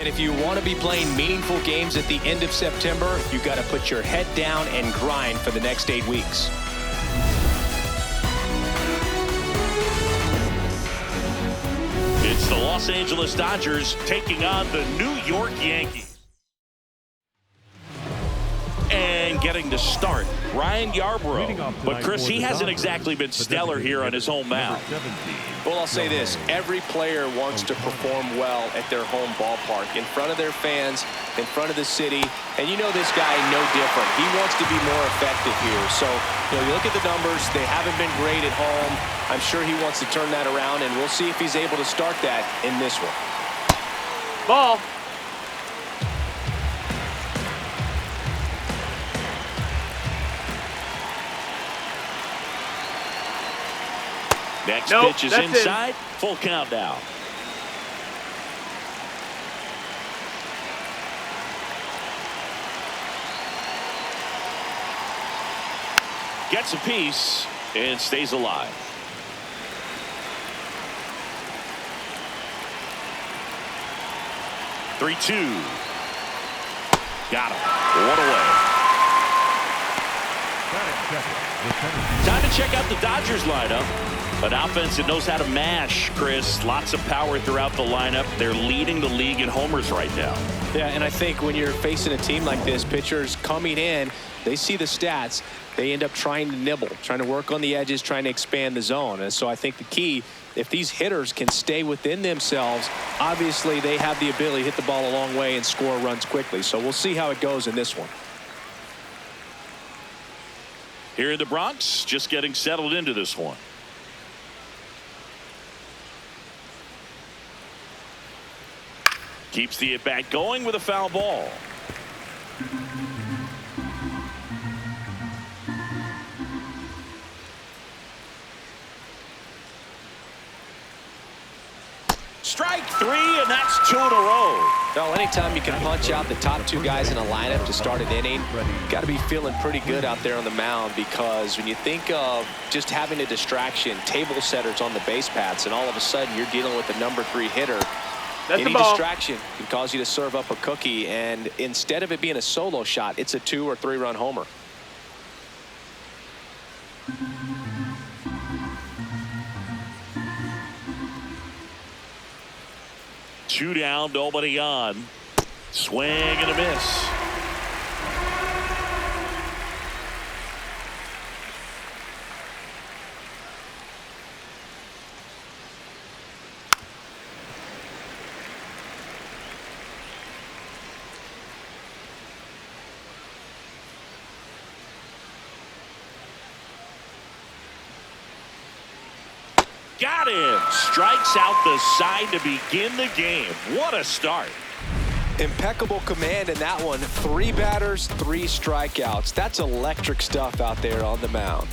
And if you want to be playing meaningful games at the end of September, you got to put your head down and grind for the next 8 weeks. It's the Los Angeles Dodgers taking on the New York Yankees. And getting to start, Ryan Yarbrough. But, Chris, he hasn't exactly been stellar here on his home mound. Well, I'll say this. Every player wants to perform well at their home ballpark, in front of their fans, in front of the city. And you know this guy no different. He wants to be more effective here. So, you look at the numbers. They haven't been great at home. I'm sure he wants to turn that around, and we'll see if he's able to start that in this one. Ball. Next pitch is inside. Full count now. Gets a piece and stays alive. Three-two. Got him. One away. Time to check out the Dodgers lineup. An offense that knows how to mash, Chris. Lots of power throughout the lineup. They're leading the league in homers right now. Yeah, and I think when you're facing a team like this, pitchers coming in, they see the stats. They end up trying to nibble, trying to work on the edges, trying to expand the zone. And so I think the key, if these hitters can stay within themselves, obviously they have the ability to hit the ball a long way and score runs quickly. So we'll see how it goes in this one. Here in the Bronx, just getting settled into this one. Keeps the at-bat going with a foul ball. Strike three, and that's 2 in a row. Well, anytime you can punch out the top 2 guys in a lineup to start an inning, you got to be feeling pretty good out there on the mound, because when you think of just having a distraction, table setters on the base paths, and all of a sudden you're dealing with the number 3 hitter, any distraction can cause you to serve up a cookie, and instead of it being a solo shot, it's a 2 or 3 run homer. Two down, nobody on. Swing and a miss. Got him. Strikes out the side to begin the game. What a start. Impeccable command in that one. 3 batters, 3 strikeouts. That's electric stuff out there on the mound.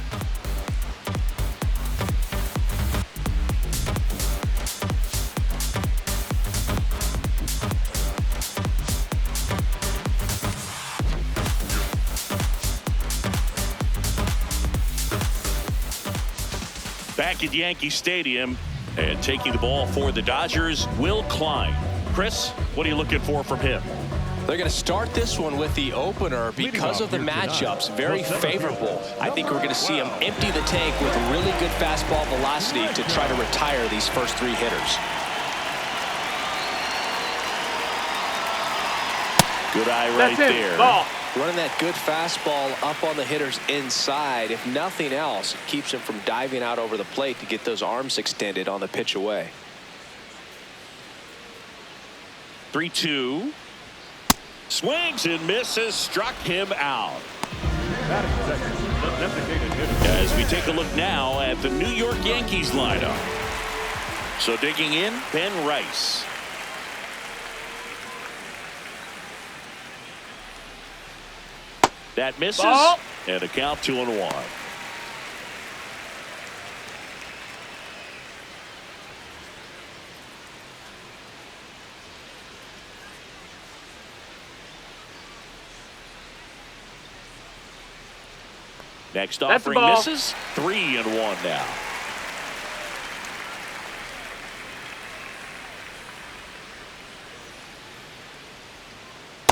Back at Yankee Stadium, and taking the ball for the Dodgers, Will Klein. Chris, what are you looking for from him? They're going to start this one with the opener because of the matchups. Very favorable. I think we're going to see him empty the tank with really good fastball velocity to try to retire these first 3 hitters. Good eye right there. Ball. Running that good fastball up on the hitter's inside. If nothing else, it keeps him from diving out over the plate to get those arms extended on the pitch away. 3-2. Swings and misses. Struck him out. As we take a look now at the New York Yankees lineup. So digging in, Ben Rice. That misses. Ball. And a count 2-1. Next offering misses. 3-1 now.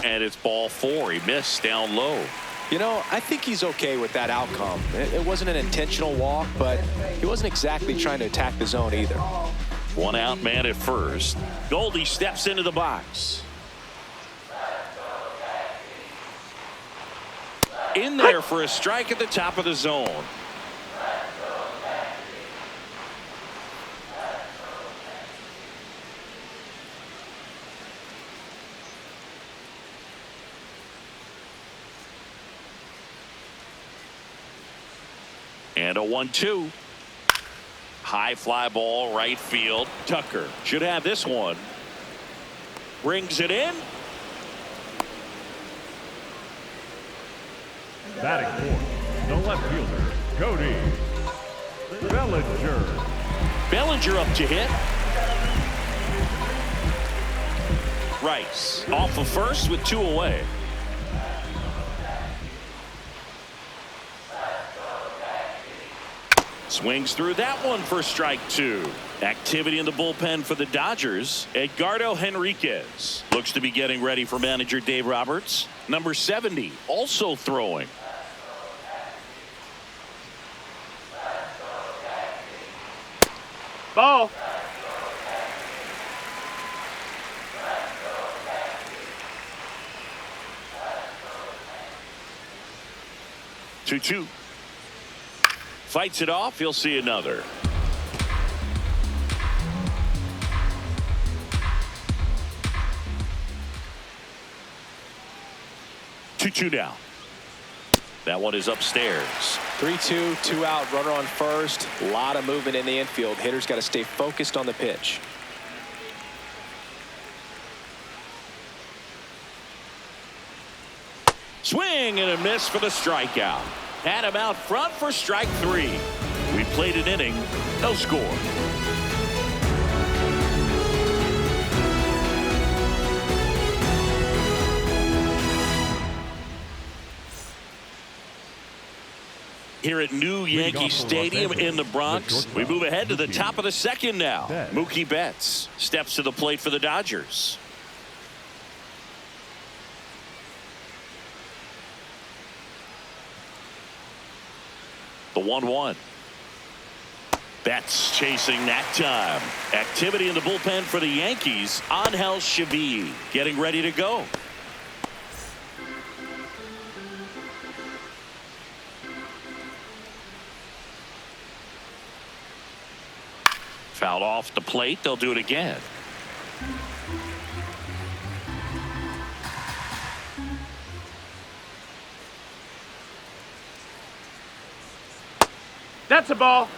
And it's ball 4. He missed down low. You know, I think he's okay with that outcome. It wasn't an intentional walk, but he wasn't exactly trying to attack the zone either. 1 out, man at first. Goldie steps into the box. In there for a strike at the top of the zone. And a 1-2. High fly ball right field. Tucker should have this one. Brings it in. Batting fourth, the left fielder, Cody Bellinger. Bellinger up to hit. Rice off of first with 2 away. Swings through that one for strike 2. Activity in the bullpen for the Dodgers. Edgardo Henriquez looks to be getting ready for manager Dave Roberts. Number 70 also throwing. Ball. Two. Fights it off. He'll see another. Two down. That one is upstairs. 3-2, 2 out, runner on first. A lot of movement in the infield. Hitters got to stay focused on the pitch. Swing and a miss for the strikeout. Had him out front for strike 3. We played an inning, no score. Here at new Yankee Stadium in the Bronx, we move ahead to the top of the second now. Mookie Betts steps to the plate for the Dodgers. The 1-1. Betts chasing that time. Activity in the bullpen for the Yankees. Angel Chevy getting ready to go. Fouled off the plate. They'll do it again. That's a ball.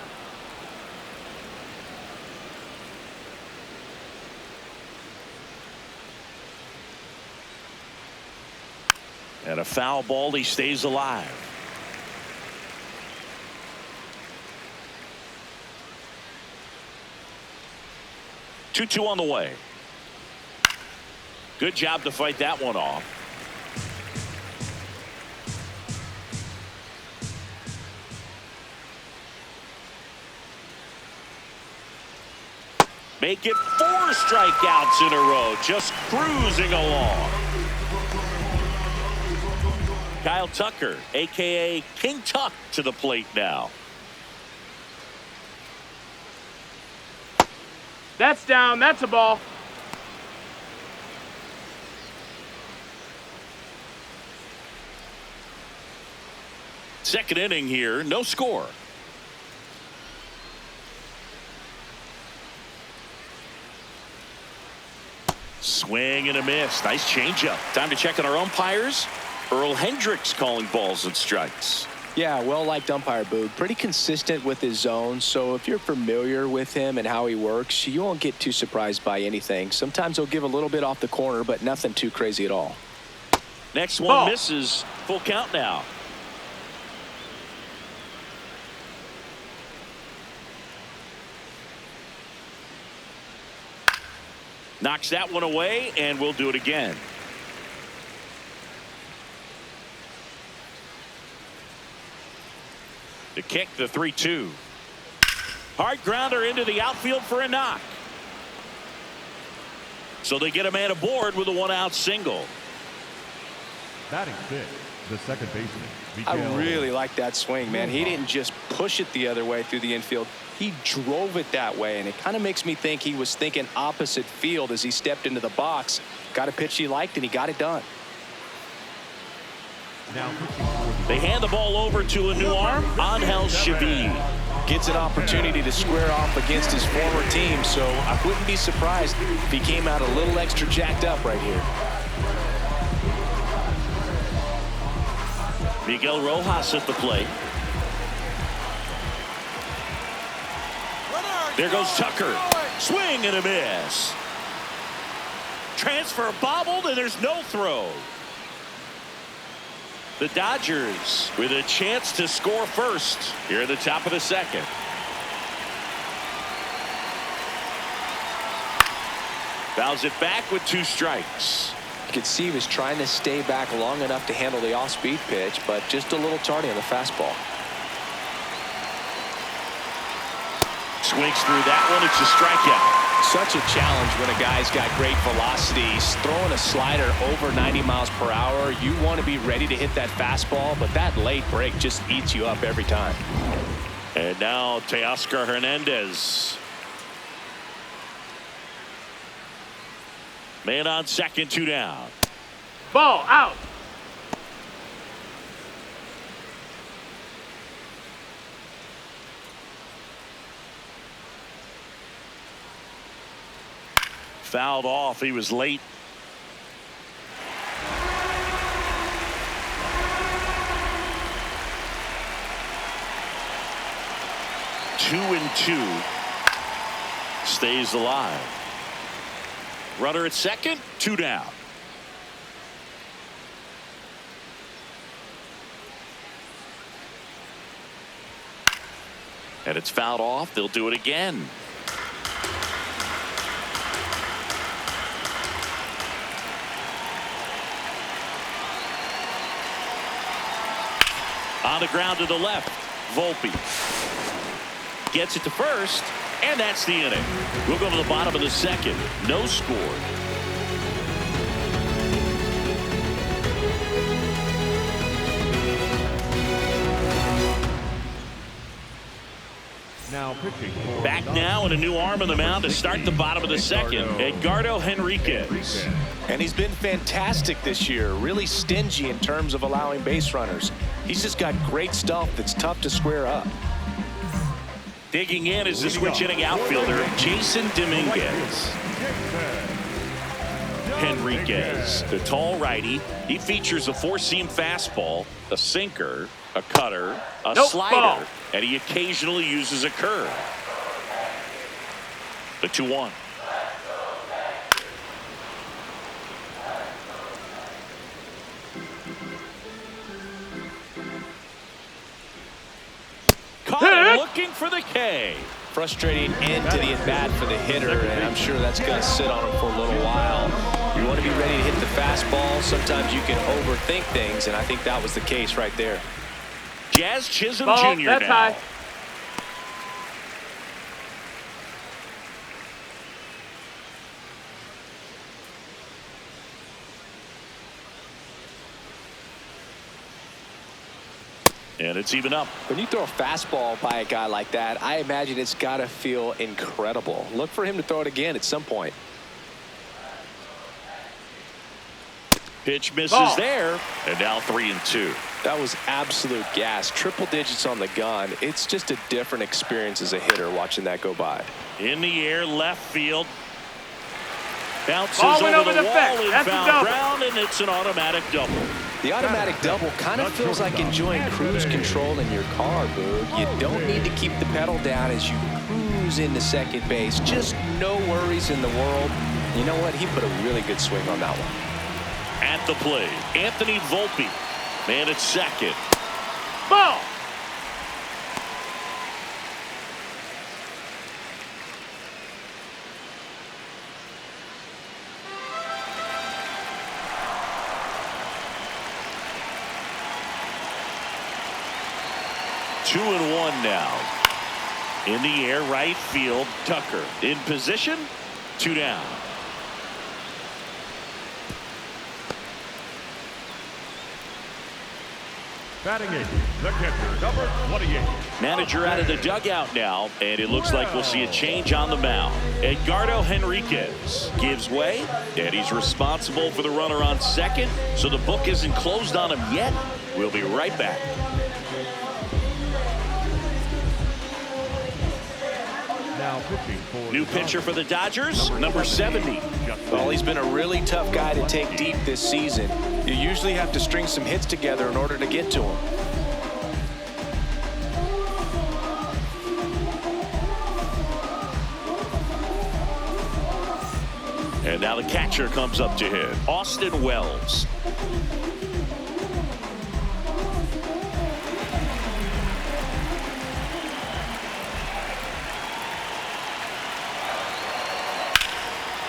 And a foul ball. He stays alive. Two on the way. Good job to fight that one off. Make it 4 strikeouts in a row. Just cruising along. Kyle Tucker, a.k.a. King Tuck, to the plate now. That's down. That's a ball. Second inning here, no score. Swing and a miss. Nice changeup. Time to check on our umpires. Earl Hendricks calling balls and strikes. Yeah, well-liked umpire, Boog. Pretty consistent with his zone, so if you're familiar with him and how he works, you won't get too surprised by anything. Sometimes he'll give a little bit off the corner, but nothing too crazy at all. Next one misses. Full count now. Knocks that one away, and we'll do it again. The kick, the 3-2. Hard grounder into the outfield for a knock. So they get a man aboard with a 1-out single. Batting fifth, the second baseman. I really like that swing, man. He didn't just push it the other way through the infield. He drove it that way, and it kind of makes me think he was thinking opposite field as he stepped into the box. Got a pitch he liked, and he got it done. Now they hand the ball over to a new arm, Angel Shavi. Gets an opportunity to square off against his former team, so I wouldn't be surprised if he came out a little extra jacked up right here. Miguel Rojas at the plate. There goes Tucker. Swing and a miss. Transfer bobbled, and there's no throw. The Dodgers with a chance to score first here at the top of the second. Fouls it back with 2 strikes. You could see he was trying to stay back long enough to handle the off-speed pitch, but just a little tardy on the fastball. Swings through that one. It's a strikeout. Such a challenge when a guy's got great velocity. He's throwing a slider over 90 miles per hour. You want to be ready to hit that fastball, but that late break just eats you up every time. And now Teoscar Hernandez. Man on second, 2 down. Ball out. Fouled off. He was late. Two and 2. Stays alive. Runner at second, 2 down. And it's fouled off. They'll do it again. On the ground to the left, Volpe gets it to first, and that's the inning. We'll go to the bottom of the second. No score. Now pitching. Back now and a new arm on the mound to start the bottom of the second. Edgardo Henriquez. And he's been fantastic this year. Really stingy in terms of allowing base runners. He's just got great stuff that's tough to square up. Digging in is the switch hitting outfielder, Jason Dominguez. Henriquez, the tall righty. He features a 4-seam fastball, a sinker, a cutter, a slider, and he occasionally uses a curve. The 2-1. Caught him looking for the K. Frustrating end to the at-bat for the hitter, and I'm sure that's going to sit on him for a little while. You want to be ready to hit the fastball. Sometimes you can overthink things, and I think that was the case right there. Jazz Chisholm Ball, Jr. that's now. high. And it's even up. When you throw a fastball by a guy like that, I imagine it's got to feel incredible. Look for him to throw it again at some point. Pitch misses there, and now 3-2. That was absolute gas. Triple digits on the gun. It's just a different experience as a hitter watching that go by. In the air, left field. Bounces Ball went over over the the wall fence. in That's a foul double. ground, and it's an automatic double. The automatic double kind of feels like enjoying cruise control in your car, Boog. You don't need to keep the pedal down as you cruise into second base. Just no worries in the world. You know what? He put a really good swing on that one. At the plate, Anthony Volpe. Man at second. Ball. Two and 1 now. In the air, right field, Tucker. In position, 2 down. Batting 8, the catcher, number 28. Manager out of the dugout now, and it looks like we'll see a change on the mound. Edgardo Henriquez gives way, and he's responsible for the runner on second, so the book isn't closed on him yet. We'll be right back. Now pitching for New pitcher for the Dodgers, number 70. Well, he's been a really tough guy to take deep this season. You usually have to string some hits together in order to get to him. And now the catcher comes up to hit, Austin Wells.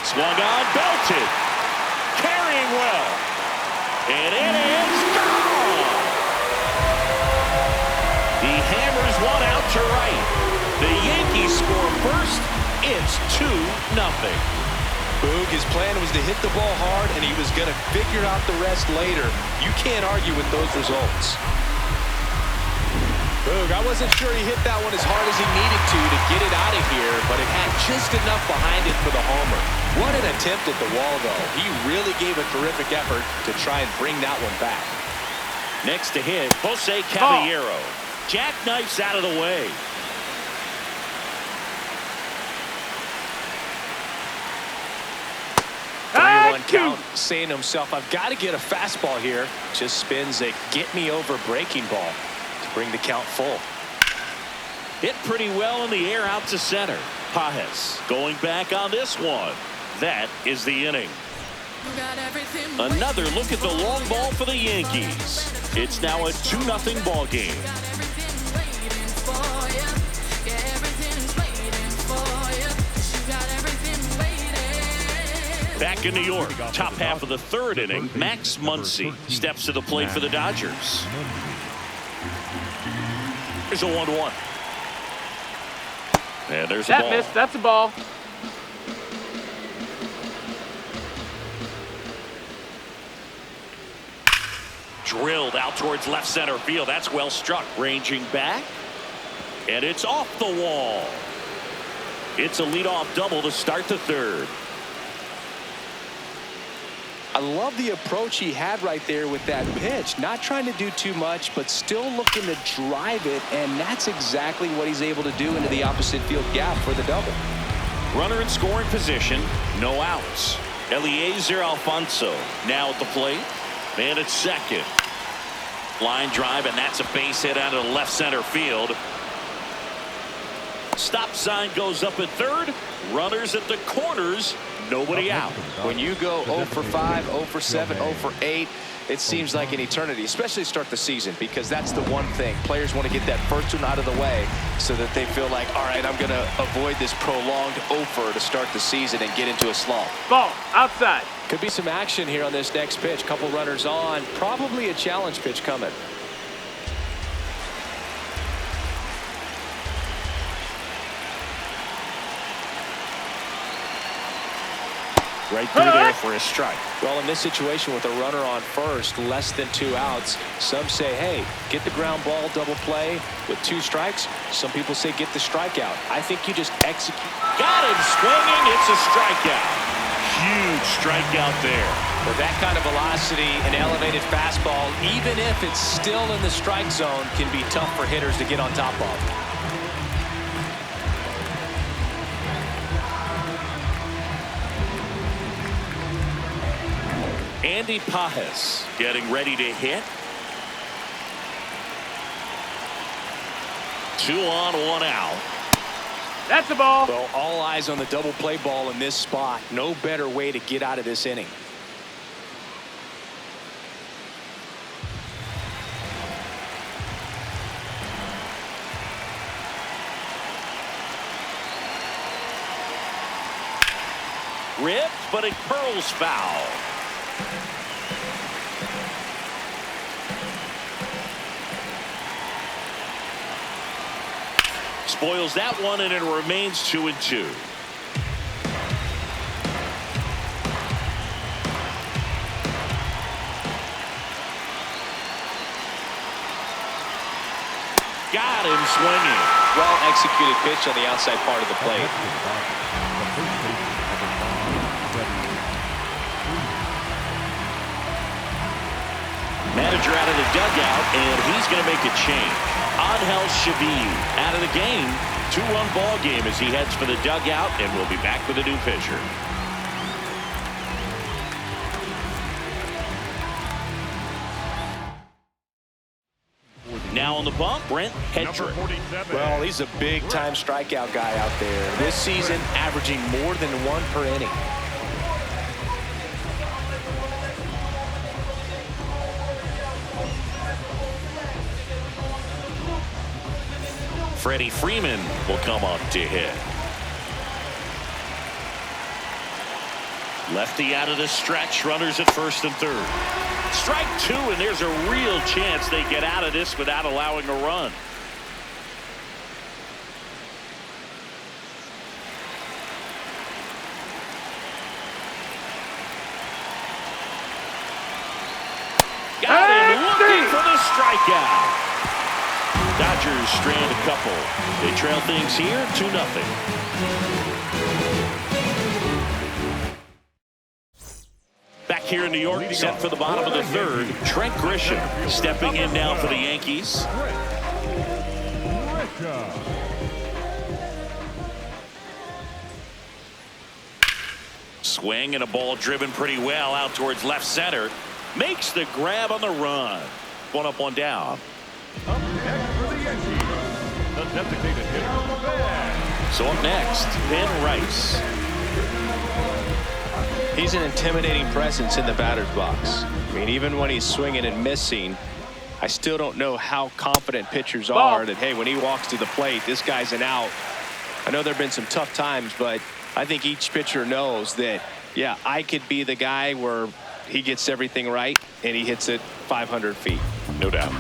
Swung on, belted, carrying well, and it is gone. He hammers one out to right. The Yankees score first. It's 2-0. Boog, his plan was to hit the ball hard, and he was going to figure out the rest later. You can't argue with those results. Boog, I wasn't sure he hit that one as hard as he needed to get it out of here, but it had just enough behind it for the homer. What an attempt at the wall, though. He really gave a terrific effort to try and bring that one back. Next to hit, Jose Caballero. Jackknifes out of the way. One count, saying to himself, I've got to get a fastball here. Just spins a get-me-over breaking ball to bring the count full. Hit pretty well in the air out to center. Pajes going back on this one. That is the inning. Another look at the long ball for the Yankees. It's now a 2-0 ball game. Back in New York, top half of the third inning, Max Muncy steps to the plate for the Dodgers. There's a 1-1. And there's a ball. Miss. That's a ball. Drilled out towards left center field. That's well struck. Ranging back. And it's off the wall. It's a leadoff double to start the third. I love the approach he had right there with that pitch. Not trying to do too much, but still looking to drive it, and that's exactly what he's able to do into the opposite field gap for the double. Runner in scoring position, no outs. Eliezer Alfonso now at the plate, and at second. Line drive, and that's a base hit out of the left center field. Stop sign goes up at third. Runners at the corners. Nobody out. When you go 0 for 5, 0 for 7, 0 for 8, it seems like an eternity, especially to start the season, because that's the one thing. Players want to get that first one out of the way so that they feel like, all right, I'm going to avoid this prolonged 0 for to start the season and get into a slump. Ball, outside. Could be some action here on this next pitch. Couple runners on. Probably a challenge pitch coming. Right through there for a strike. Well, in this situation with a runner on first, less than 2 outs, some say, hey, get the ground ball, double play with 2 strikes. Some people say get the strikeout. I think you just execute. Got him swinging. It's a strikeout. Huge strikeout there. With that kind of velocity, an elevated fastball, even if it's still in the strike zone, can be tough for hitters to get on top of. Andy Pajes getting ready to hit. 2 on, 1 out. That's a ball. Well, all eyes on the double play ball in this spot. No better way to get out of this inning. Ripped, but it curls foul. Spoils that one, and it remains 2-2. Got him swinging. Well executed pitch on the outside part of the plate. Manager out of the dugout, and he's going to make a change. Angel Shabib out of the game. 2-1 ball game as he heads for the dugout, and we'll be back with a new pitcher. Now on the bump, Brent Hedrick. Well, he's a big-time strikeout guy out there. This season, averaging more than 1 per inning. Freddie Freeman will come up to hit. Lefty out of the stretch. Runners at first and third. Strike 2, and there's a real chance they get out of this without allowing a run. Got him looking for the strikeout. Dodgers strand a couple. They trail things here 2-0. Back here in New York, set for the bottom of the third. Trent Grisham stepping in now for the Yankees. Swing and a ball driven pretty well out towards left center. Makes the grab on the run. 1 up, 1 down. Up next for the Yankees, the designated hitter, Ben. So up next, Ben Rice. He's an intimidating presence in the batter's box. I mean, even when he's swinging and missing, I still don't know how confident pitchers are that, hey, when he walks to the plate, this guy's an out. I know there have been some tough times, but I think each pitcher knows that, yeah, I could be the guy where he gets everything right and he hits it 500 feet. No doubt.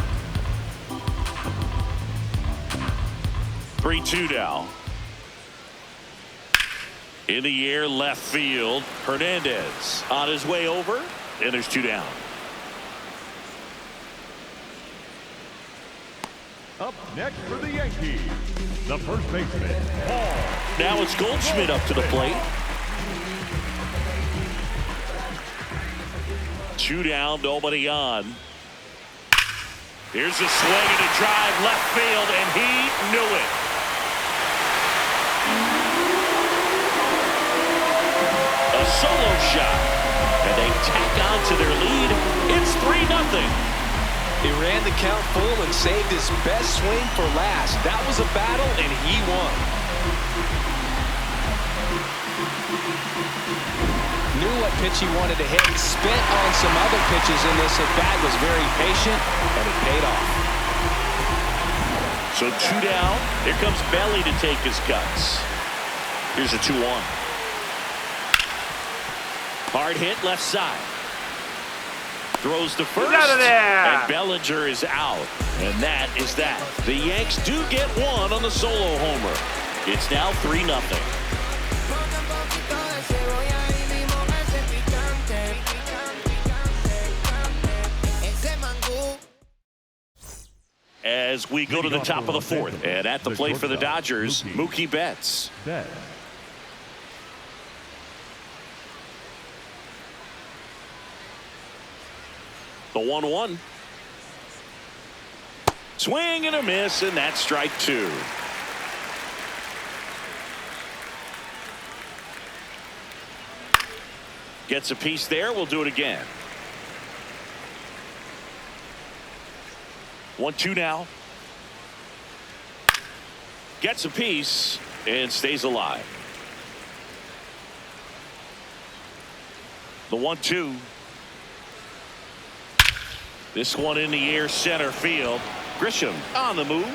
3-2 now. In the air, left field. Hernandez on his way over, and there's 2 down. Up next for the Yankees, the first baseman, Paul. Now it's Goldschmidt up to the plate. 2 down, nobody on. Here's a swing and a drive left field, and he knew it. A solo shot, and they tack on to their lead. It's 3-0. He ran the count full and saved his best swing for last. That was a battle, and he won. Knew what pitch he wanted to hit. Spent on some other pitches in this at bat. Was very patient, and it paid off. So 2 down. Here comes Belly to take his cuts. Here's a 2-1. Hard hit left side. Throws to first. Get out of there. And Bellinger is out. And that is that. The Yanks do get 1 on the solo homer. It's now 3-0. As we go to the top of the 4th. And at the plate for the Dodgers, Mookie Betts. The 1-1. Swing and a miss, and that's strike 2. Gets a piece there. We'll do it again. 1-2 now. Gets a piece and stays alive. The 1-2. This one in the air, center field. Grisham on the move.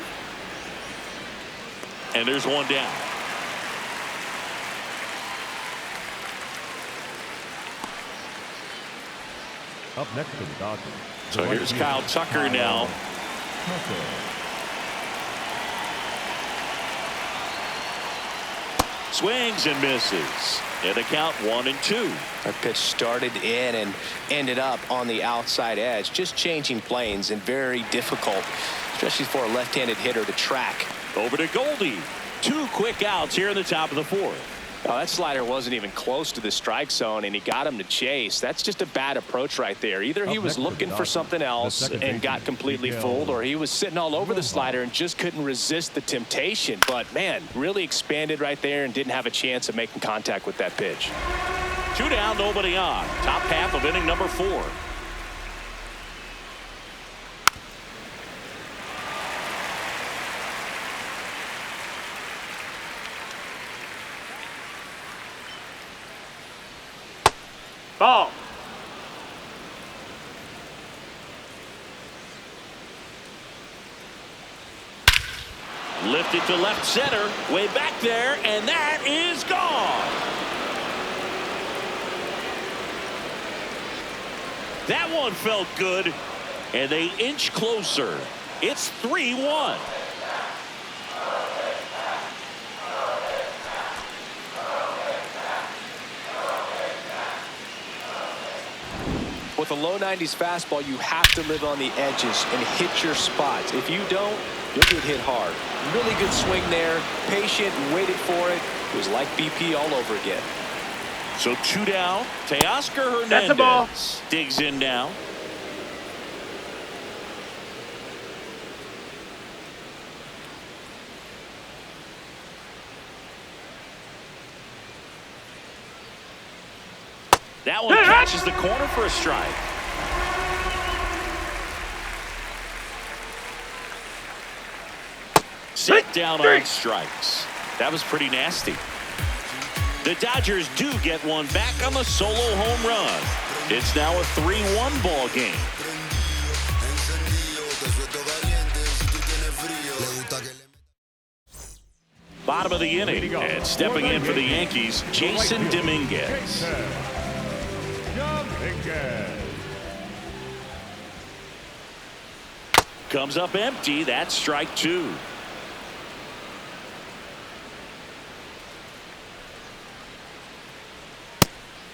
And there's 1 down. Up next to the Dodgers. So here's Kyle Tucker now. Swings and misses. And the count 1-2. That pitch started in and ended up on the outside edge. Just changing planes and very difficult, especially for a left-handed hitter to track. Over to Goldie. 2 quick outs here in the top of the 4th. Oh, that slider wasn't even close to the strike zone, and he got him to chase. That's just a bad approach right there. Either he was looking for something else and got completely fooled, or he was sitting all over the slider and just couldn't resist the temptation. But, man, really expanded right there and didn't have a chance of making contact with that pitch. 2 down, nobody on. Top half of inning number 4. Ball. Lifted to left center. Way back there, and that is gone. That one felt good, and they inch closer. It's 3-1. With a low 90s fastball, you have to live on the edges and hit your spots. If you don't, you'll get hit hard. Really good swing there. Patient, waited for it. It was like BP all over again. So 2 down. Teoscar Hernandez That's a ball. digs in now. That one catches the corner for a strike. Set down on strikes. That was pretty nasty. The Dodgers do get one back on the solo home run. It's now a 3-1 ball game. Bottom of the inning, and stepping in for the Yankees, Jason Dominguez. Comes up empty. That's strike 2.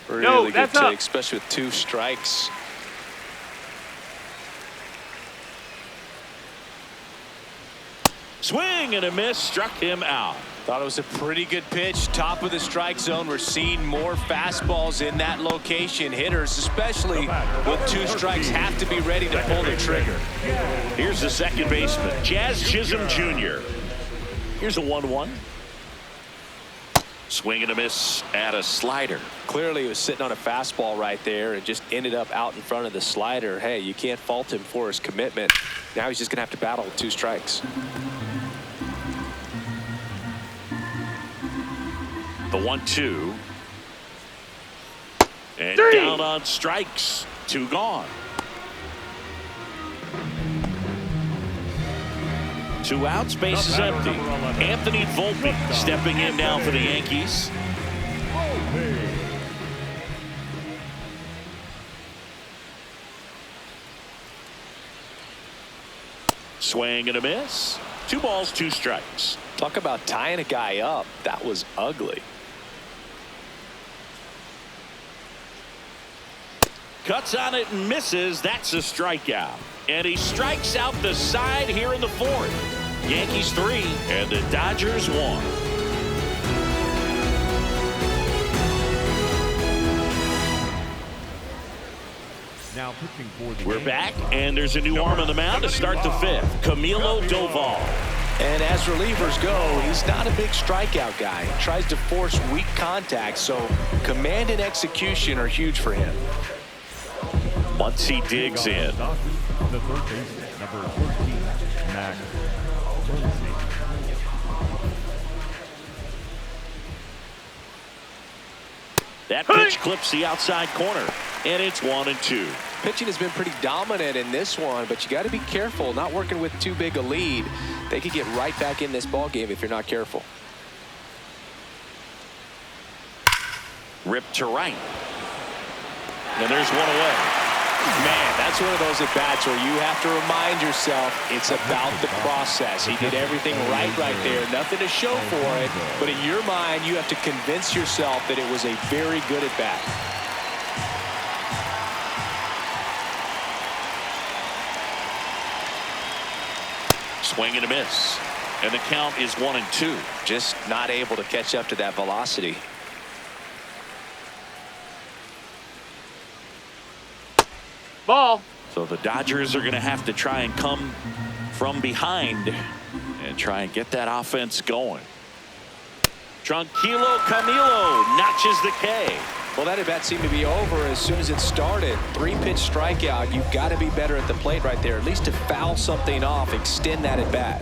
Really good take, especially with 2 strikes. Swing and a miss, struck him out. Thought it was a pretty good pitch. Top of the strike zone. We're seeing more fastballs in that location. Hitters, especially with 2 strikes, have to be ready to pull the trigger. Here's the second baseman, Jazz Chisholm Jr. Here's a 1-1. Swing and a miss at a slider. Clearly, he was sitting on a fastball right there and just ended up out in front of the slider. Hey, you can't fault him for his commitment. Now he's just going to have to battle with 2 strikes. The 1-2. And 3. down on strikes. 2 gone. 2 outs, base is empty. Anthony Volpe stepping in now for the Yankees. Swing and a miss. 2 balls, 2 strikes. Talk about tying a guy up. That was ugly. Cuts on it and misses. That's a strikeout. And he strikes out the side here in the 4th. Yankees 3 and the Dodgers 1. Now pitching for the We're back, and there's a new arm on the mound to start the 5th. Camilo Doval. And as relievers go, he's not a big strikeout guy. He tries to force weak contact, so command and execution are huge for him. Once he digs in. The third baseman, number 14, Max. That pitch clips the outside corner, and it's 1-2. Pitching has been pretty dominant in this one, but you got to be careful. Not working with too big a lead. They could get right back in this ball game if you're not careful. Ripped to right. And there's one away. Man, that's one of those at-bats where you have to remind yourself it's about the process. He did everything right there. Nothing to show for it. But in your mind, you have to convince yourself that it was a very good at-bat. Swing and a miss. And the count is 1-2. Just not able to catch up to that velocity. Ball. So the Dodgers are going to have to try and come from behind and try and get that offense going. Tranquilo Camilo notches the K. Well, that at bat seemed to be over as soon as it started. 3-pitch strikeout. You've got to be better at the plate right there, at least to foul something off, extend that at bat.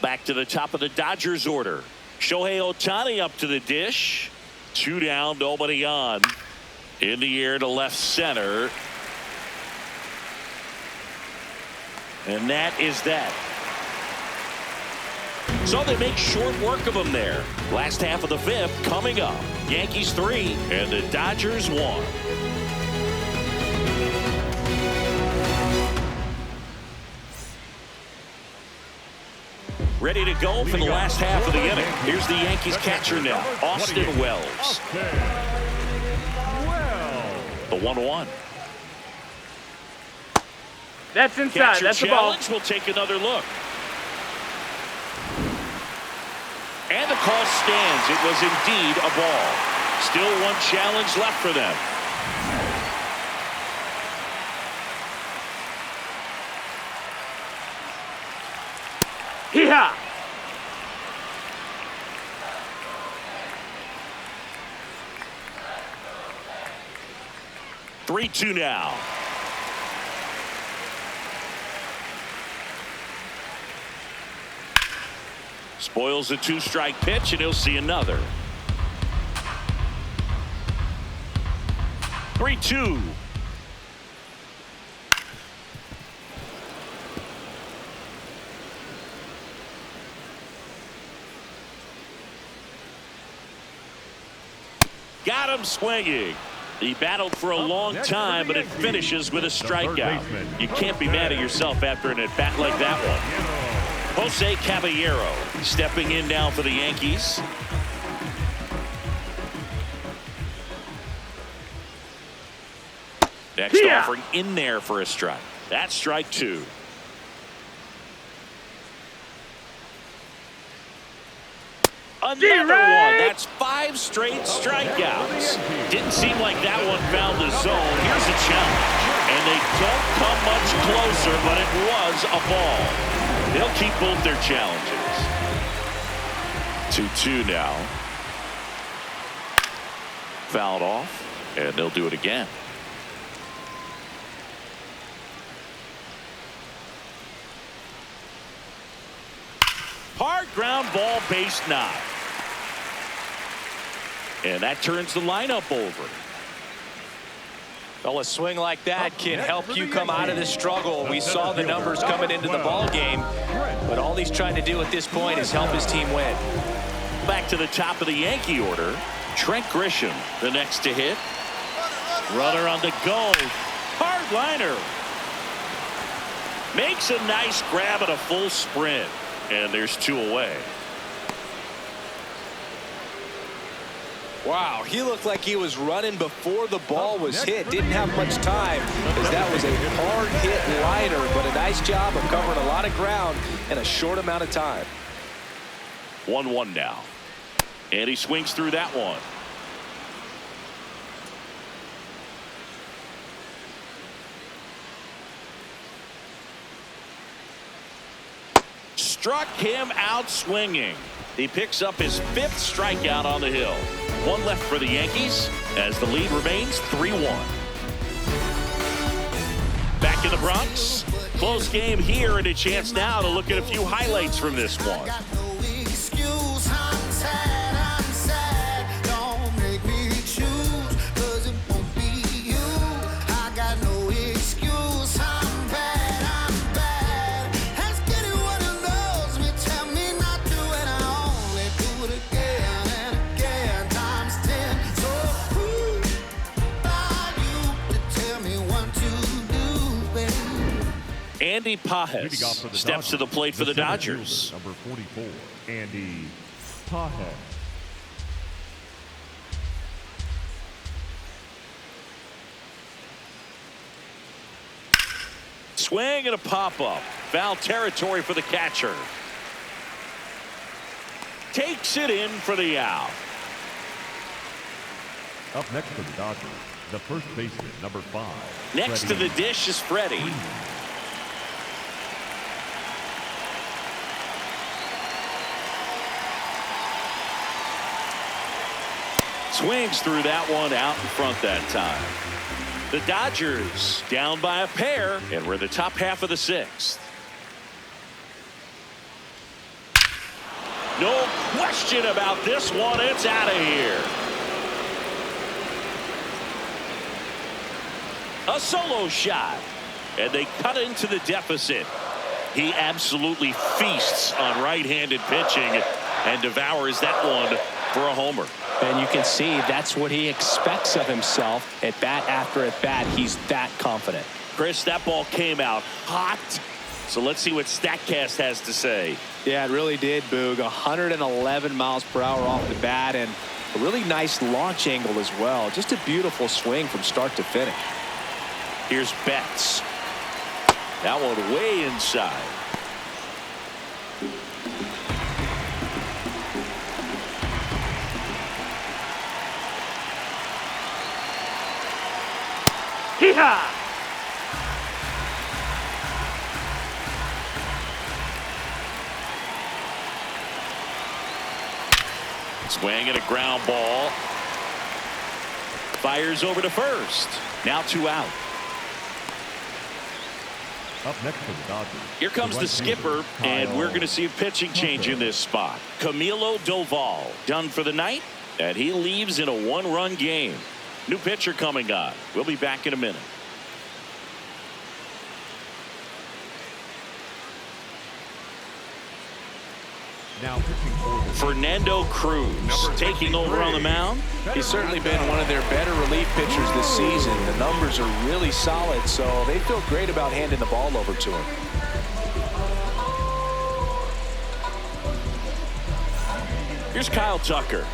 Back to the top of the Dodgers order. Shohei Ohtani up to the dish. 2 down, nobody on. In the air to left center. And that is that. So they make short work of him there. Last half of the 5th coming up. Yankees 3 and the Dodgers 1. Ready to go for the last half of the inning. Here's the Yankees catcher now, Austin Wells. The 1-1. That's inside. Catcher That's the ball. challenge. We'll take another look. And the call stands. It was indeed a ball. Still one challenge left for them. Hee-haw. Three-two now. Spoils a 2-strike pitch, and he'll see another. 3-2. Got him swinging. He battled for a long time, but it finishes with a strikeout. You can't be mad at yourself after an at-bat like that one. Jose Caballero stepping in now for the Yankees. Next offering in there for a strike. That's strike 2. Another one. That's 5 straight strikeouts. Didn't seem like that one found the zone. Here's a challenge. And they don't come much closer, but it was a ball. They'll keep both their challenges. 2-2 now. Fouled off, and they'll do it again. Hard ground ball, base knock. And that turns the lineup over. Well, a swing like that can help you come out of this struggle. We saw the numbers coming into the ball game, but all he's trying to do at this point is help his team win. Back to the top of the Yankee order. Trent Grisham, the next to hit. Runner on the go. Hard liner. Makes a nice grab at a full sprint. And there's 2 away. Wow, he looked like he was running before the ball was hit. Didn't have much time as that was a hard hit liner, but a nice job of covering a lot of ground in a short amount of time. 1-1 now. And he swings through that one. Struck him out swinging. He picks up his 5th strikeout on the hill. 1 left for the Yankees as the lead remains 3-1. Back in the Bronx. Close game here and a chance now to look at a few highlights from this one. Andy Pajes steps to the plate for the Dodgers. Number 44, Andy Pajes. Swing and a pop-up. Foul territory for the catcher. Takes it in for the out. Up next for the Dodgers, the first baseman, number 5. Next to the dish is Freddie. Swings through that one out in front that time. The Dodgers down by a pair, and we're in the top half of the 6th. No question about this one. It's out of here. A solo shot, and they cut into the deficit. He absolutely feasts on right-handed pitching and devours that one for a homer. And you can see that's what he expects of himself at bat after at bat. He's that confident. Chris, that ball came out hot. So let's see what StatCast has to say. Yeah, it really did, Boog. 111 miles per hour off the bat, and a really nice launch angle as well. Just a beautiful swing from start to finish. Here's Betts. That one way inside. Hee-haw! Swing and a ground ball. Fires over to first. Now 2 out. Up next for the Dodgers. Here comes the skipper, and we're going to see a pitching change in this spot. Camilo Doval done for the night, and he leaves in a 1-run game. New pitcher coming on. We'll be back in a minute. Now pitching for the Fernando Cruz taking over on the mound. He's certainly been one of their better relief pitchers this season. The numbers are really solid, so they feel great about handing the ball over to him. Here's Kyle Tucker.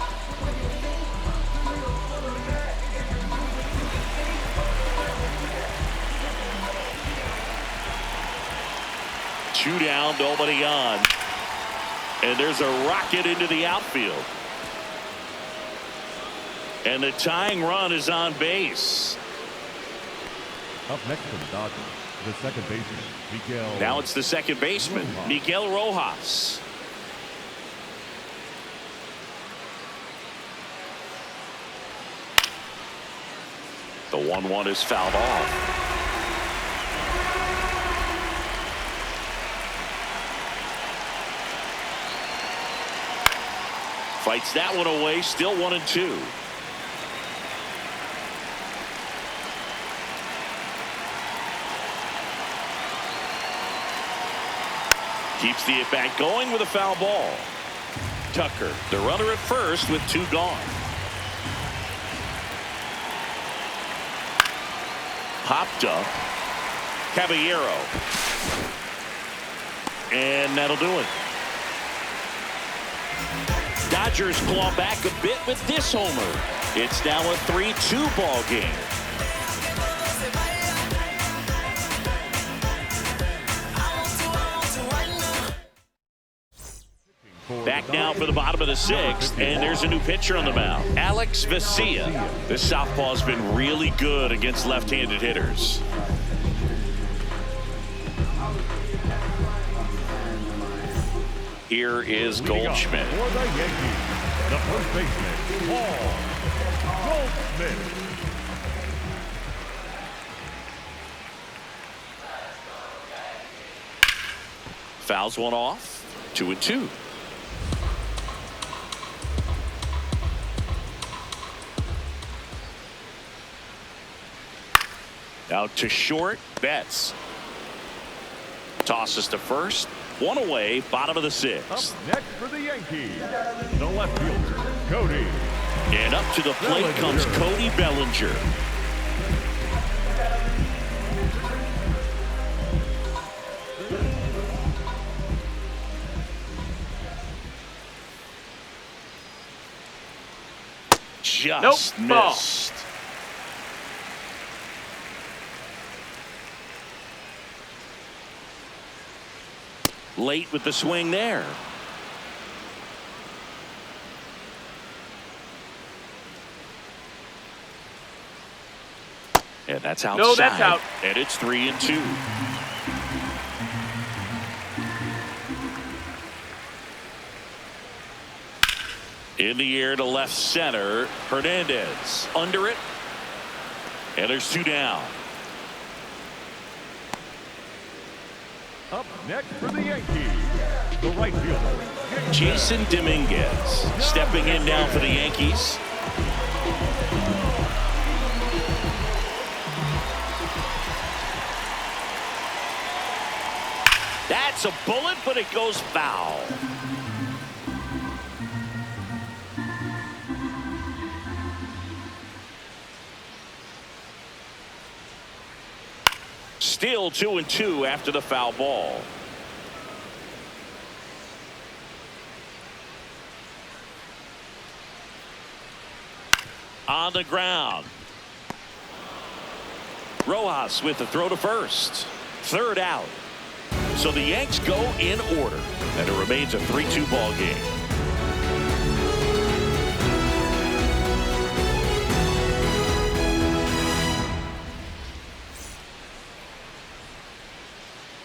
Two down, nobody on. And there's a rocket into the outfield. And the tying run is on base. Up next for the Dodgers, the second baseman, Miguel. Now it's the second baseman, Miguel Rojas. The 1-1 is fouled off. Fights that one away, still 1-2. Keeps the at-bat going with a foul ball. Tucker, the runner at first with 2 gone. Popped up. Caballero. And that'll do it. Dodgers claw back a bit with this homer. It's now a 3-2 ball game. Back now for the bottom of the 6th, and there's a new pitcher on the mound, Alex Vesia. This southpaw's been really good against left-handed hitters. Here is Goldschmidt. For the Yankees, the first baseman, Goldschmidt. Fouls one off. 2-2. Out to short. Betts tosses to first. 1 away, bottom of the 6th. Up next for the Yankees, the left fielder, Cody. And up to the plate comes Cody Bellinger. Just missed. late with the swing there. And that's outside. No, that's out. And it's 3-2. In the air to left center. Hernandez under it. And there's 2 down. Up next for the Yankees, the right fielder, Jason Dominguez stepping in now for the Yankees. That's a bullet, but it goes foul. Still 2-2 after the foul ball. On the ground. Rojas with the throw to first. 3rd out. So the Yanks go in order, and it remains a 3-2 ball game.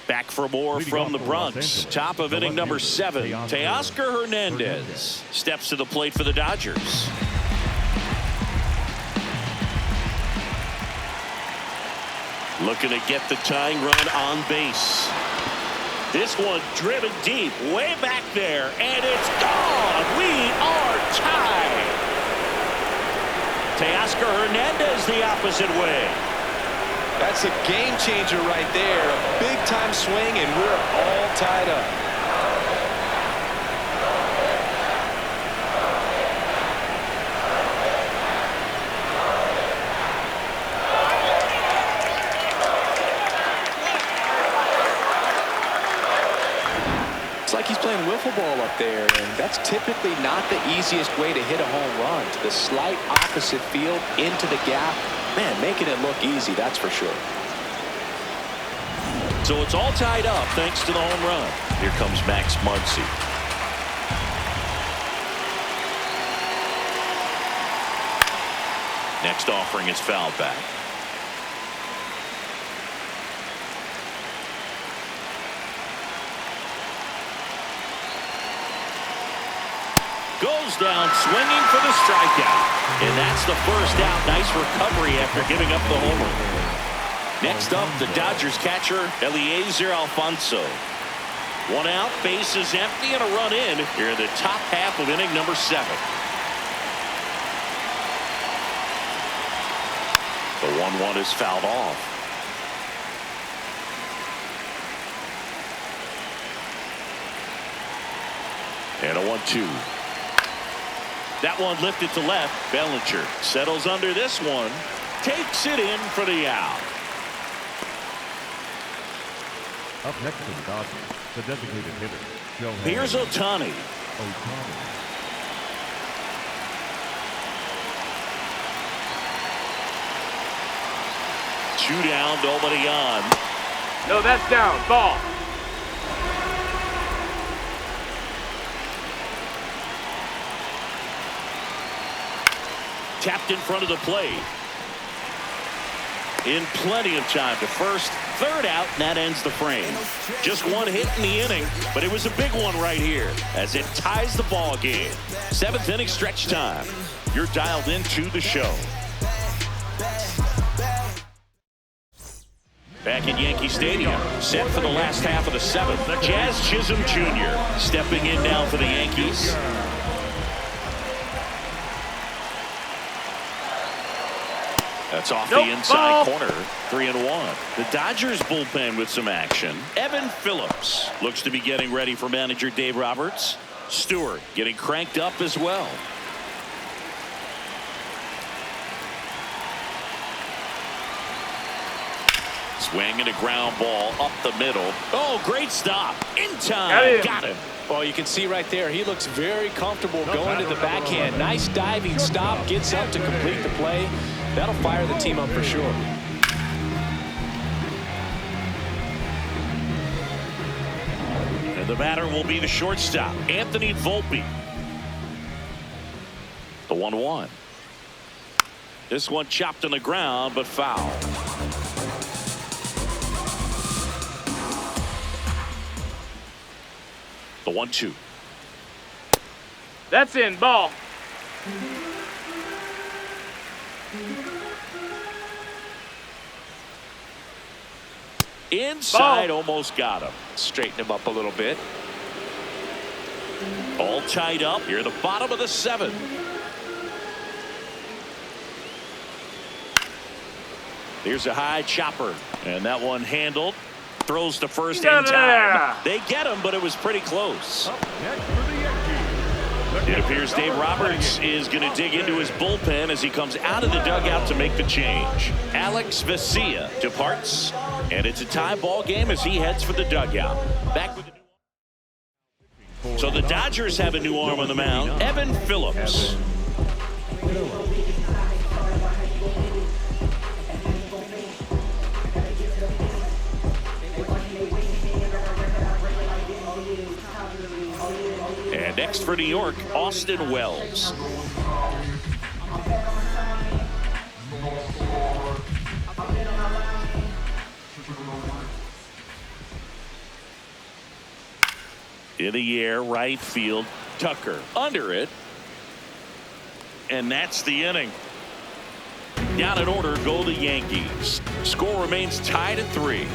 Back for more from the Bronx. Top of inning number 7. Teoscar Hernandez steps to the plate for the Dodgers. Looking to get the tying run on base. This one driven deep, way back there, and it's gone. We are tied. Teoscar Hernandez the opposite way. That's a game changer right there. A big time swing, and we're all tied up. It's like he's playing wiffle ball up there, and that's typically not the easiest way to hit a home run. To the slight opposite field, into the gap. Man, making it look easy, that's for sure. So it's all tied up thanks to the home run. Here comes Max Muncy. Next offering is fouled back. Goes down swinging for the strikeout. And that's the first out. Nice recovery after giving up the homer. Next up, the Dodgers catcher, Eliezer Alfonso. 1 out, base is empty, and a run in here in the top half of inning number 7. The 1-1 is fouled off. And a 1-2. That one lifted to left. Bellinger settles under this one. Takes it in for the out. up next to the Dodgers, the designated hitter, Joe. Here's Ohtani. Two down, nobody on. No, that's down. Ball. Tapped in front of the plate. In plenty of time to first, third out, and that ends the frame. Just one hit in the inning, but it was a big one right here as it ties the ball game. 7th inning stretch time. You're dialed into the show. Back at Yankee Stadium, set for the last half of the 7th. Jazz Chisholm Jr. stepping in now for the Yankees. That's off the inside corner. 3-1. The Dodgers bullpen with some action. Evan Phillips looks to be getting ready for manager Dave Roberts. Stewart getting cranked up as well. Swing and a ground ball up the middle. Oh, great stop. In time. Got him. Well, you can see right there, he looks very comfortable going to the backhand. Nice diving stop, gets up to complete the play. That'll fire the team up for sure. And And the batter will be the shortstop, Anthony Volpe. The 1-1. This one chopped on the ground, but foul. The 1-2. That's in. Ball. Inside, Ball. almost got him. Straighten him up a little bit. All tied up here at the bottom of the 7th. Here's a high chopper, and that one handled. Throws to first in time. They get him, but it was pretty close. Up next for the Yankees. It appears Dave Roberts is going to dig into his bullpen as he comes out of the dugout to make the change. Alex Vesia departs, and it's a tie ball game as he heads for the dugout. Back with the new. So the Dodgers have a new arm on the mound, Evan Phillips. And next for New York, Austin Wells. In the air, right field, Tucker under it. And that's the inning. Down in order go the Yankees. Score remains tied at 3.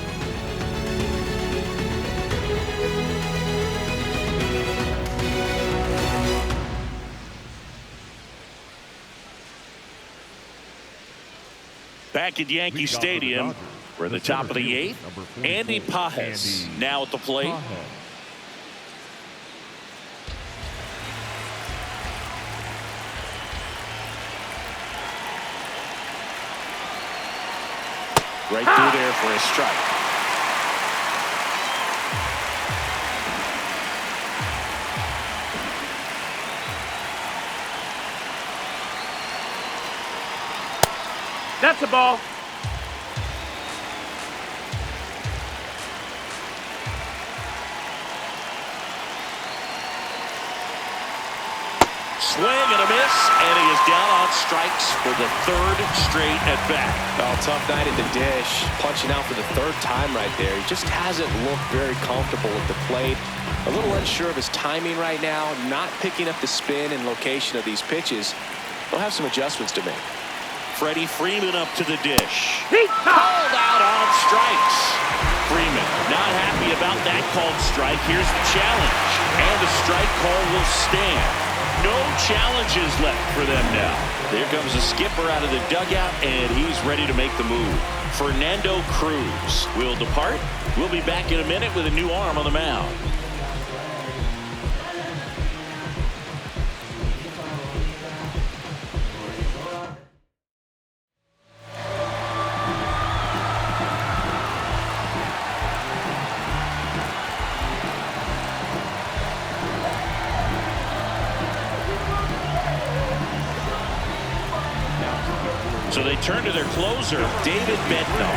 Back at Yankee Stadium, we're at the top of the 8th. Andy Pages now at the plate. Right through there for a strike. That's a ball. Swing and a miss, and he is down on strikes for the 3rd straight at bat. Oh, tough night at the dish. Punching out for the 3rd time right there. He just hasn't looked very comfortable at the plate. A little unsure of his timing right now. Not picking up the spin and location of these pitches. He'll have some adjustments to make. Freddie Freeman up to the dish. He called out on strikes. Freeman not happy about that called strike. Here's the challenge. And the strike call will stand. No challenges left for them now. There comes the skipper out of the dugout, and he's ready to make the move. Fernando Cruz will depart. We'll be back in a minute with a new arm on the mound. So they turn to their closer, David Bednar.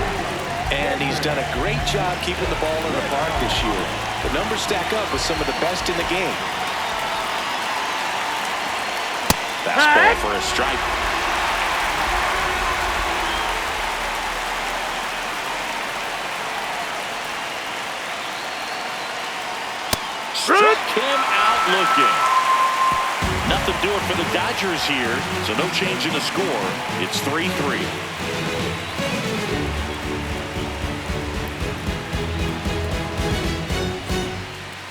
And he's done a great job keeping the ball in the park this year. The numbers stack up with some of the best in the game. Fastball for a strike. Struck him out looking. Nothing doing for the Dodgers here, so no change in the score. It's 3-3.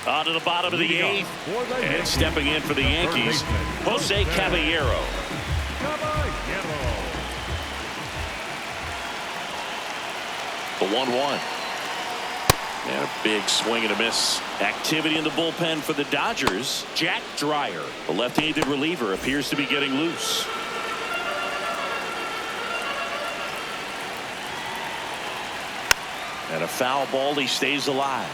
On to the bottom of the 8th, and stepping in for the Yankees, Jose Caballero. The 1-1. And a big swing and a miss. Activity in the bullpen for the Dodgers. Jack Dreyer, the left-handed reliever, appears to be getting loose. And a foul ball, he stays alive.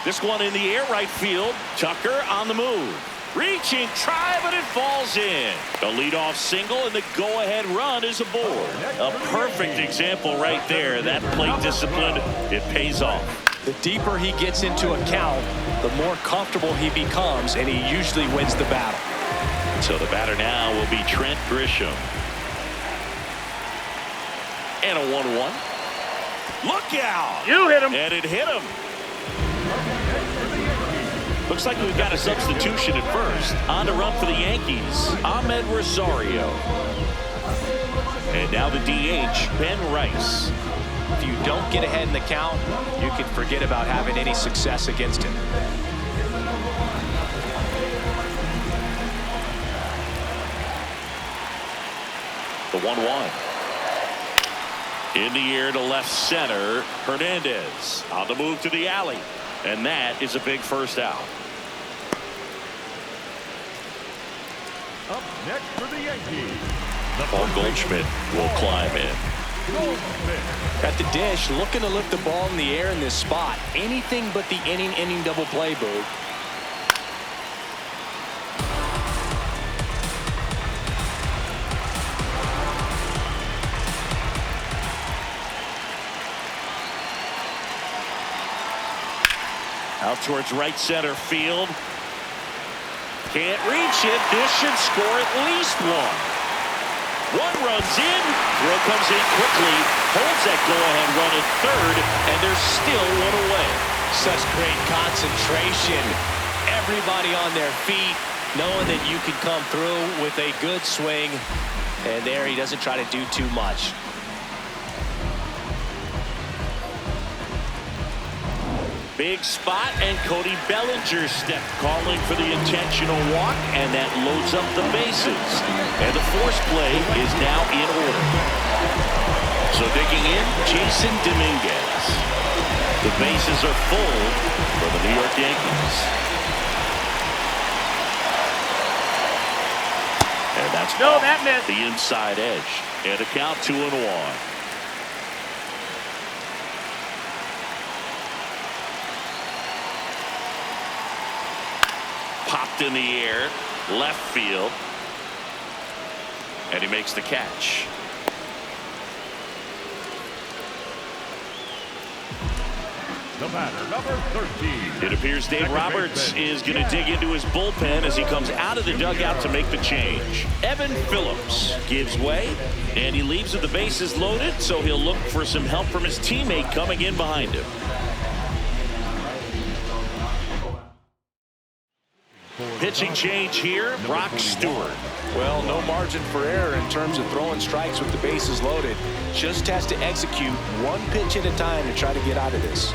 This one in the air right field. Tucker on the move. Reaching, try, but it falls in. A leadoff single, and the go-ahead run is aboard. A perfect example right there. That plate discipline, it pays off. The deeper he gets into a count, the more comfortable he becomes, and he usually wins the battle. So the batter now will be Trent Grisham. And a 1-1. Look out! You hit him. And it hit him. Looks like we've got a substitution at first. On the run for the Yankees, Ahmed Rosario. And now the DH, Ben Rice. If you don't get ahead in the count, you can forget about having any success against him. The 1-1. In the air to left center, Hernandez on the move to the alley. And that is a big first out. Up next for the Yankees. Paul Goldschmidt will climb in. At the dish, looking to lift the ball in the air in this spot. Anything but the inning double play, Boo. Out towards right center field. Can't reach it. This should score at least one. One runs in. Throw comes in quickly. Holds that go-ahead run at third. And there's still one away. Such great concentration. Everybody on their feet, knowing that you can come through with a good swing. And there he doesn't try to do too much. Big spot, and Cody Bellinger stepped, calling for the intentional walk, and that loads up the bases. And the force play is now in order. So digging in, Jason Dominguez. The bases are full for the New York Yankees. And that's that missed. The inside edge. And a count 2-1. Popped in the air, left field, and he makes the catch. The batter, number 13. It appears Dave Roberts is going to dig into his bullpen as he comes out of the dugout to make the change. Evan Phillips gives way, and he leaves with the bases loaded, so he'll look for some help from his teammate coming in behind him. Pitching change here, Brock Stewart. Well, no margin for error in terms of throwing strikes with the bases loaded. Just has to execute one pitch at a time to try to get out of this.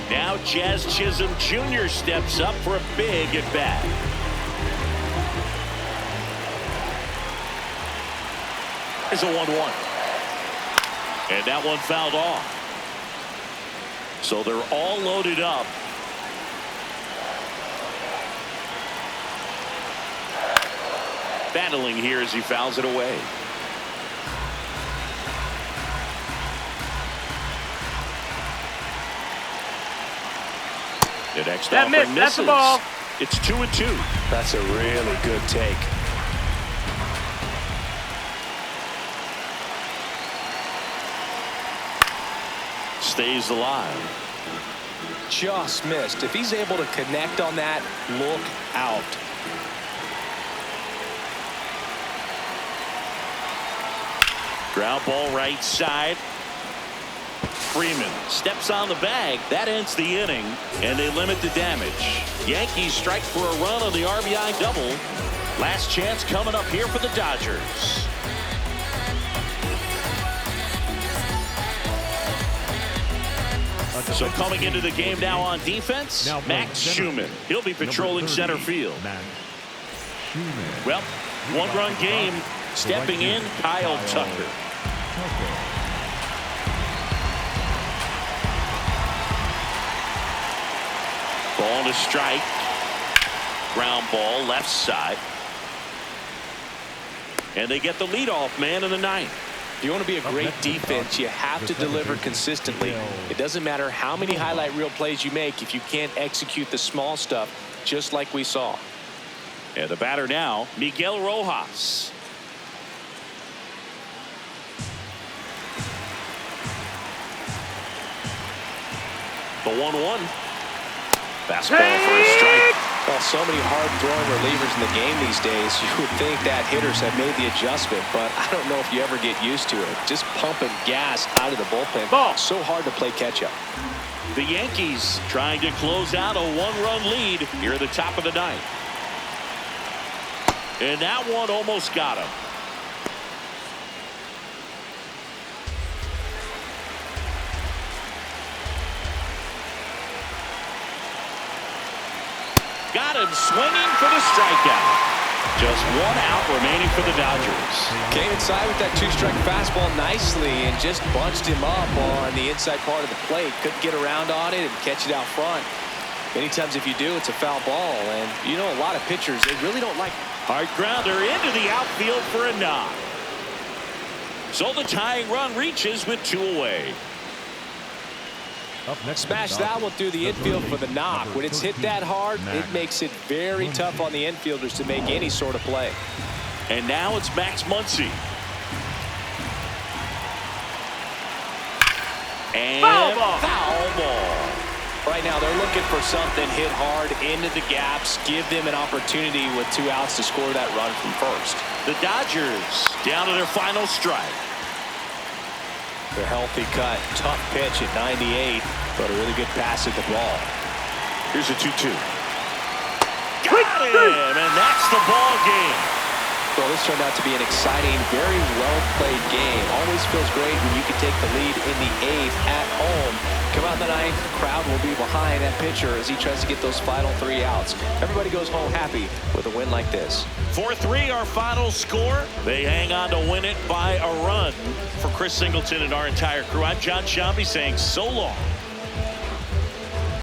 Now Jazz Chisholm Jr. steps up for a big at bat. There's a 1-1. And that one fouled off. So they're all loaded up. Battling here as he fouls it away. The next offer misses. That's a ball. It's 2-2. That's a really good take. Stays alive. Just missed. If he's able to connect on that, look out. Ground ball right side. Freeman steps on the bag. That ends the inning, and they limit the damage. Yankees strike for a run on the RBI double. Last chance coming up here for the Dodgers. So coming into the game now on defense, Max Schumann. He'll be patrolling center field. Well, one-run game. Stepping in, Kyle Tucker. Ball to strike. Ground ball left side. And they get the leadoff man in the ninth. If you want to be a great defense, you have to deliver consistently. It doesn't matter how many highlight reel plays you make if you can't execute the small stuff, just like we saw. And the batter now, Miguel Rojas. The 1-1. Fastball for a strike. Well, so many hard-throwing relievers in the game these days, you would think that hitters have made the adjustment, but I don't know if you ever get used to it. Just pumping gas out of the bullpen. Ball. So hard to play catch-up. The Yankees trying to close out a one-run lead here at the top of the ninth. And that one almost got him. Got him swinging for the strikeout. Just one out remaining for the Dodgers. Came inside with that two-strike fastball nicely and just bunched him up on the inside part of the plate. Couldn't get around on it and catch it out front. Many times if you do, it's a foul ball. And you know, a lot of pitchers, they really don't like it. Hard grounder into the outfield for a knock. So the tying run reaches with 2 away. Smash that one through the infield for the knock. When it's hit that hard, it makes it very tough on the infielders to make any sort of play. And now it's Max Muncy. And foul ball. Right now, they're looking for something hit hard into the gaps, give them an opportunity with 2 outs to score that run from first. The Dodgers down to their final strike. The healthy cut, tough pitch at 98, but a really good pass at the ball. Here's a 2-2. Got him, and that's the ball game. Well, this turned out to be an exciting, very well-played game. Always feels great when you can take the lead in the 8th at home. Come out in the 9th, the crowd will be behind that pitcher as he tries to get those final 3 outs. Everybody goes home happy with a win like this. 4-3 our final score. They hang on to win it by a run. For Chris Singleton and our entire crew, I'm John Shambi saying so long.